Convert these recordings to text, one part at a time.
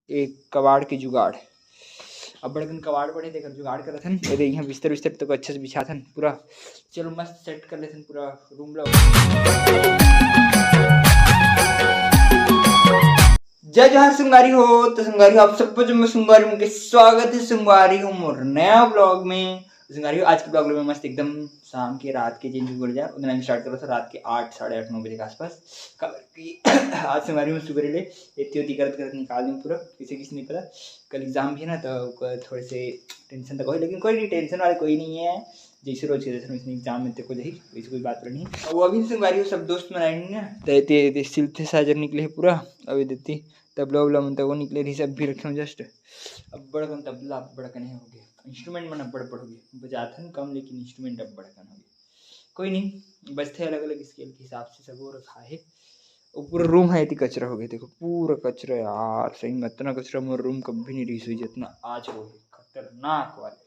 एक कबाड़ के जुगाड़। अब बड़कन कबाड़ पड़े थे जुगाड़ कर थन ये यहाँ बिस्तर बिस्तर तो अच्छे से बिछा थन पूरा। चलो मस्त सेट कर लेथन पूरा रूम ला। जय जहाँ संगारी हो तो संगारी आप सबको जो मैं संगारी मुझे स्वागत है संगारी हूँ मोर नया ब्लॉग में। संगारी आज के ब्लॉग में मस्त एकदम शाम के रात के चेंज कर जाए उतना स्टार्ट करो था रात के 8 साढ़े 8 9 बजे के आसपास खबर की। आज संगारी में सुबह ले इतनी करत निकाल दूँ पूरा किसी किसी नहीं पता। कल एग्जाम भी है ना तो थोड़े से टेंशन तो कोई लेकिन कोई नहीं टेंशन वाले कोई नहीं है। जैसे रोज के जैसे एग्जाम में तेको जही वैसे कोई बात नहीं है। वो अभी संगारी सब दोस्त मनाए ना तो सिलते साजर निकले पूरा अभी देती तबला उबला मन वो निकले रही सब भी रखे जस्ट। अब बड़कन तबला बड़कन हो गए इंस्ट्रूमेंट मन बड़ हो गए बजाथन कम लेकिन इंस्ट्रूमेंट अब बड़कन हो गए। कोई नहीं बजते अलग अलग स्केल के हिसाब से सब वो रखा है। वो पूरा रूम है इतनी कचरा हो गया देखो पूरा कचरा यार सही में इतना कचरा मेरा रूम कभी नहीं रही हुई जितना आज हो गया खतरनाक वाले।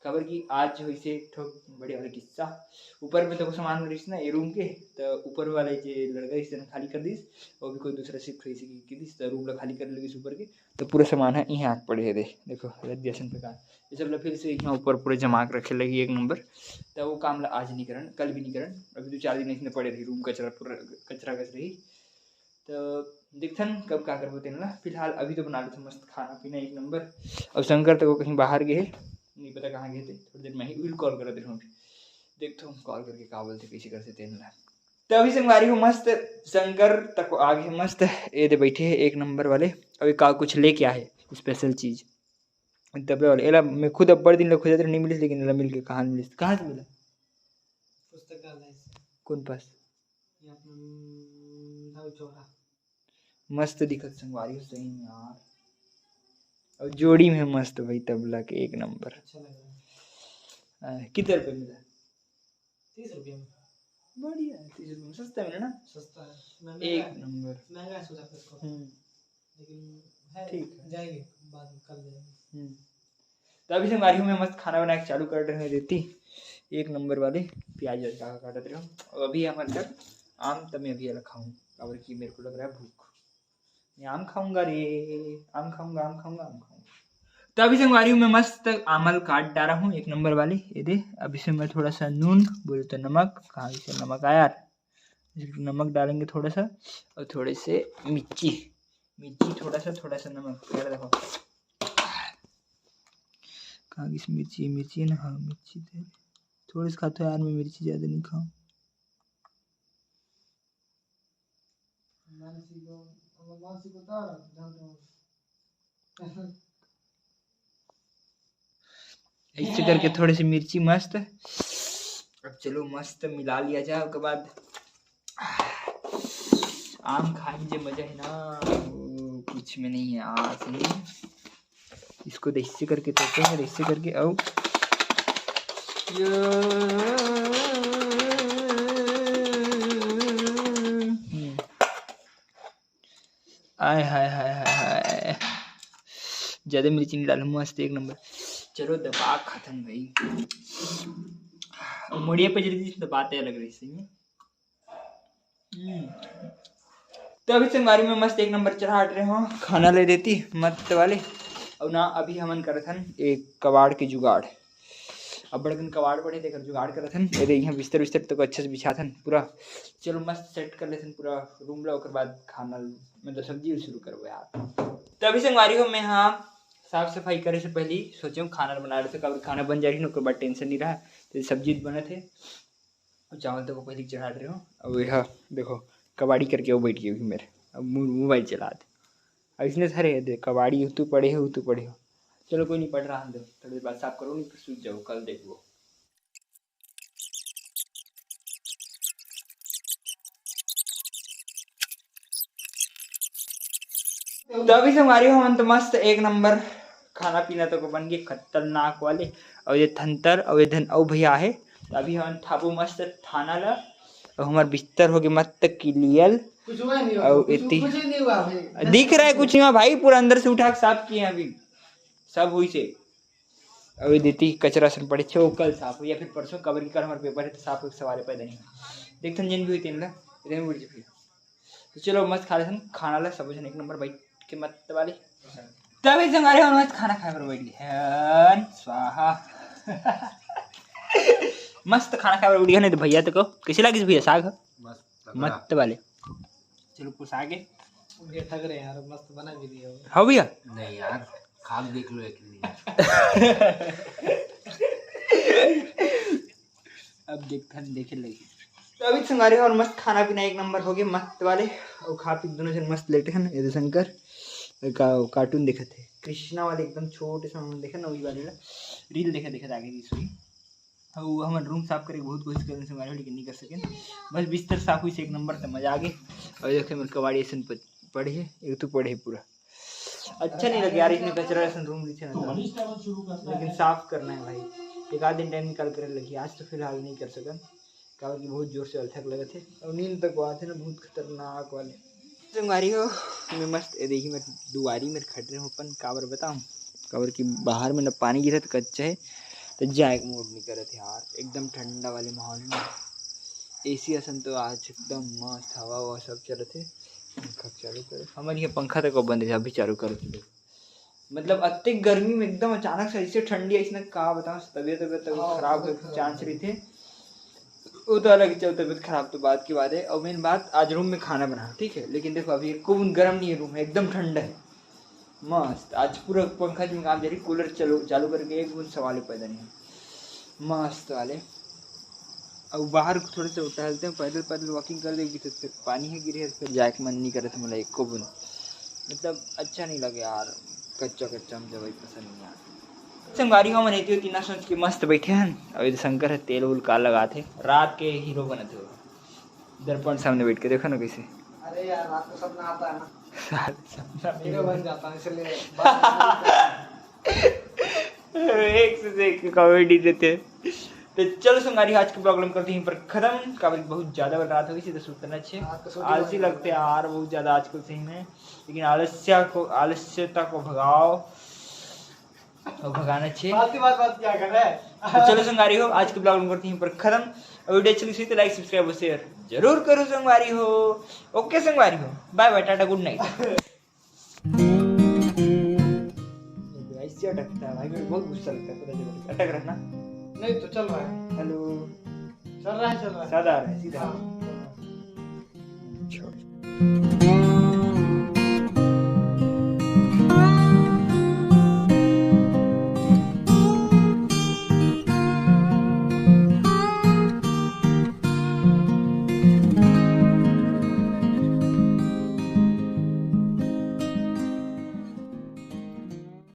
खबर की आज हो इसे बड़े वाले किस्सा ऊपर में तो सामान रहीस ना ये रूम के तो ऊपर वाले जो लड़का इस खाली कर दीस और भी कोई दूसरा शिफ्ट रही की दिस तो रूम ला खाली कर लगी ऊपर के तो पूरा सामान है यहाँ आग पड़े है दे देखो जैसन प्रकार ये सब फिर से यहाँ ऊपर पूरे जमा के रखे लगी एक नंबर। तो वो काम ला आज नहीं करन कल भी नहीं करन अभी 2-4 दिन इसमें पड़े रही रूम कचरा पूरा कचरा कच रही। तो दिखथन कब क्या कर बोते ना फिलहाल अभी तो बना लेते मस्त खाना पीना एक नंबर। अब शंकर तो वो कहीं बाहर गए नहीं पता कहाँ गए थे थोड़ी देर में ही विल कॉल कर रहे थे देखता हूँ कॉल करके क्या बोलते कैसे करते थे ना। तो अभी संगवारी हूँ मस्त शंकर तक आगे मस्त ये दे बैठे हैं एक नंबर वाले अभी का कुछ लेके आए स्पेशल चीज तबले वाले एला मैं खुद अब्बड़ दिन ले खोजा नहीं मिली लेकिन एला मिल के कहाँ मिली कहाँ से मिला पुस्तकालय कौन पास मस्त दिखत संगवारी हो सही में यार और जोड़ी में मस्त भाई तबला के एक नंबर। अच्छा लग रहा है कितने रुपए मिला 30 रुपये में बढ़िया 30 रुपये में सस्ता मिला ना सस्ता है एक नंबर महंगा सोचा इसको लेकिन ठीक है जाएंगे बाद में कल जाएंगे। तो अभी से मारी में मस्त खाना बना के चालू कर रहे हैं देती एक नंबर वाले प्याज काट रहे हो और अभी हमारे घर आम तब मैं अभी रखा हूँ और कि मेरे को लग रहा है भूख मैं आम खाऊंगा रे आम खाऊंगा आम खाऊंगा आम खाऊंगा। तो अभी से मारी हूँ मैं मस्त आमल काट डाला हूँ एक नंबर वाली ये दे अभी से मैं थोड़ा सा नून बोले तो नमक कहाँ से नमक आया यार नमक डालेंगे थोड़ा सा और थोड़े से मिर्ची थोड़ा सा नमक यार देखो कहाँ की मिर्ची है ना हाँ मिर्ची थे थोड़ी सी खाता यार मैं मिर्ची ज़्यादा नहीं खाऊँ। ऐसे करके थोड़ी सी मिर्ची मस्त अब चलो मस्त मिला लिया जाए उसके बाद आम खाने जो मजा है ना कुछ में नहीं है आज नहीं इसको ऐसे करके देते हैं ऐसे करके आओ आय हाय हाय हाय हाय ज्यादा मिर्ची नहीं डालू मस्त एक नंबर। चलो दबा खत्म भाई मुड़िया पे जल्दी दबाते अलग रही सही तो अभी से हमारी में मस्त एक नंबर चढ़ा रहे हो खाना ले देती मस्त वाले और ना अभी हमन करथन एक कबाड़ के जुगाड़। अब बड़कन कबाड़ पड़े थे जुगाड़ करथन ये यहाँ बिस्तर बिस्तर तो अच्छे से बिछा थन पूरा। चलो मस्त सेट कर लेथन पूरा रूम ला उसके बाद खाना मतलब सब्जी शुरू करो यार। तो अभी से हमारी हो मैं हाँ साफ सफाई करे से पहले सोचे हूँ खाना बना रहे थे कब खाना बन जा रही ना उसके बाद टेंशन नहीं रहा तो सब्जी बने थे और चावल तो पहले चढ़ा रहे हो अब यह देखो कबाड़ी करके वो बैठ गई मेरे अब मोबाइल चला दे अब इसने सारे दे कबाड़ी तू पढ़े हो चलो कोई नहीं पढ़ रहा हम थोड़ी देर बाद साफ करो नहीं फिर सूझ जाओ कल देखो। तो अभी से हमारी हम तो मस्त एक नंबर खाना पीना तो बन गए खतरनाक वाले और ये थंतर और ये धन और भैया है तो अभी हम थापू मस्त थाना ला और हमारे बिस्तर हो गए मस्त क्लियर और इतनी दिख रहा है कुछ नहीं भाई पूरा अंदर से उठा के साफ किए अभी सब हुई से अभी देती कचरा सन पड़े छे कल साफ हो या फिर परसों कवर की कर हमारे पेपर है तो साफ हो सवाल पैदा नहीं देखते जिन भी हुई तीन ला इतने भी तो चलो मस्त खा लेते खाना ला सब एक नंबर भाई के मत वाले तभी संगारी हो मस्त खाना खाए पर बैठ गए स्वाहा। मस्त खाना खाए पर बैठ गया। नहीं तो भैया तो को कैसे लगी भैया साग मस्त वाले। चलो कुछ आगे थक रहे यार, मस्त बना भी दिया हाँ भैया। नहीं यार खा देख लो एक अब देखे लगी। तो अभी संगारी और मस्त खाना पीना एक नंबर हो गया मस्त वाले। और खा पी दोनों जन मस्त लेटे हैं। ये शंकर कार्टून देखे थे कृष्णा वाले एकदम छोटे से देखे ना वही वाले रील देखे आगे इसकी। और हम रूम साफ करके बहुत कोशिश करें संगारी लेकिन नहीं कर सके। बस बिस्तर साफ हुई से एक नंबर से मजा आ गए। और देखे मेरे कबाड़ी ऐसा पड़े है एक तो पड़े पूरा अच्छा नहीं लगे यार। इसमें कचरा ऐसा रूम नीचे ना लेकिन साफ करना है भाई। एक आध दिन टाइम निकाल कर लगी। आज तो फिलहाल नहीं कर सका काबर की बहुत जोर से अल्थक लगे थे। और नींद तक आते थे ना बहुत खतरनाक वाले। संगारी हो मैं मस्त देखी मेरे दुआरी मेरे खट रहे हो अपन काबर बताऊँ काबर की बाहर में ना पानी गिरा तो कच्चा है तो जाए मूड नहीं करे थे यार। एकदम ठंडा वाले माहौल में एसी असन तो आज एकदम मस्त हवा ववा सब चले थे। पंखा चालू करे हमारे यहाँ पंखा तक बंद है अभी चालू करो थे। मतलब अत्य गर्मी में एकदम अचानक से ऐसे ठंडी ऐसी कहा बताऊँ तबीयत खराब हो चांस रही थे। वो तो अलग चल तबीयत खराब तो बात की बात है। और मेन बात आज रूम में खाना बना ठीक है लेकिन देखो अभी खूब गर्म नहीं है रूम है एकदम ठंडा है मस्त। आज पूरा पंखा में काम जा रही कूलर चालू करके एक बूंद सवाल पैदा नहीं है मस्त वाले। अब बाहर थोड़े से टहलते हैं पैदल वॉकिंग कर देगी तो फिर पानी है गिरे फिर जाके मन नहीं करे थे मतलब एक को बूंद मतलब अच्छा नहीं लगे यार। कच्चा मुझे वही पसंद नहीं यार। संगारी में रहती होती ना सोच के मस्त बैठे हैं। और इधर शंकर है तेल उल का लगाते रात के हीरो बने थे दर्पण सामने बैठ के देखो ना कैसे। अरे यार रात को सपना आता है ना हीरो बन जाता है इसलिए एक से देख कॉमेडी देते। तो चलो संगारी आज के प्रॉब्लम करते हैं पर खत्म काबिल बहुत ज्यादा रात हो गई तो सुतना अच्छे आलसी लगते हैं यार बहुत ज्यादा आजकल सही में। लेकिन आलस्यता को भगाओ और भगाना चाहिए। बात क्या कर रहा है। तो चलो संगारी हो आज के ब्लॉग में करते हैं पर खत्म। और वीडियो अच्छी लगी तो लाइक सब्सक्राइब और शेयर जरूर करो संगवारी हो। ओके संगवारी हो bye bye tata good night. ऐसे अटकता है भाई मेरे बहुत गुस्सा लगता है पता चला अटक रहा ना नहीं तो चल रहा है। हेलो चल रहा है सादा आ रहा है सीधा छोड़।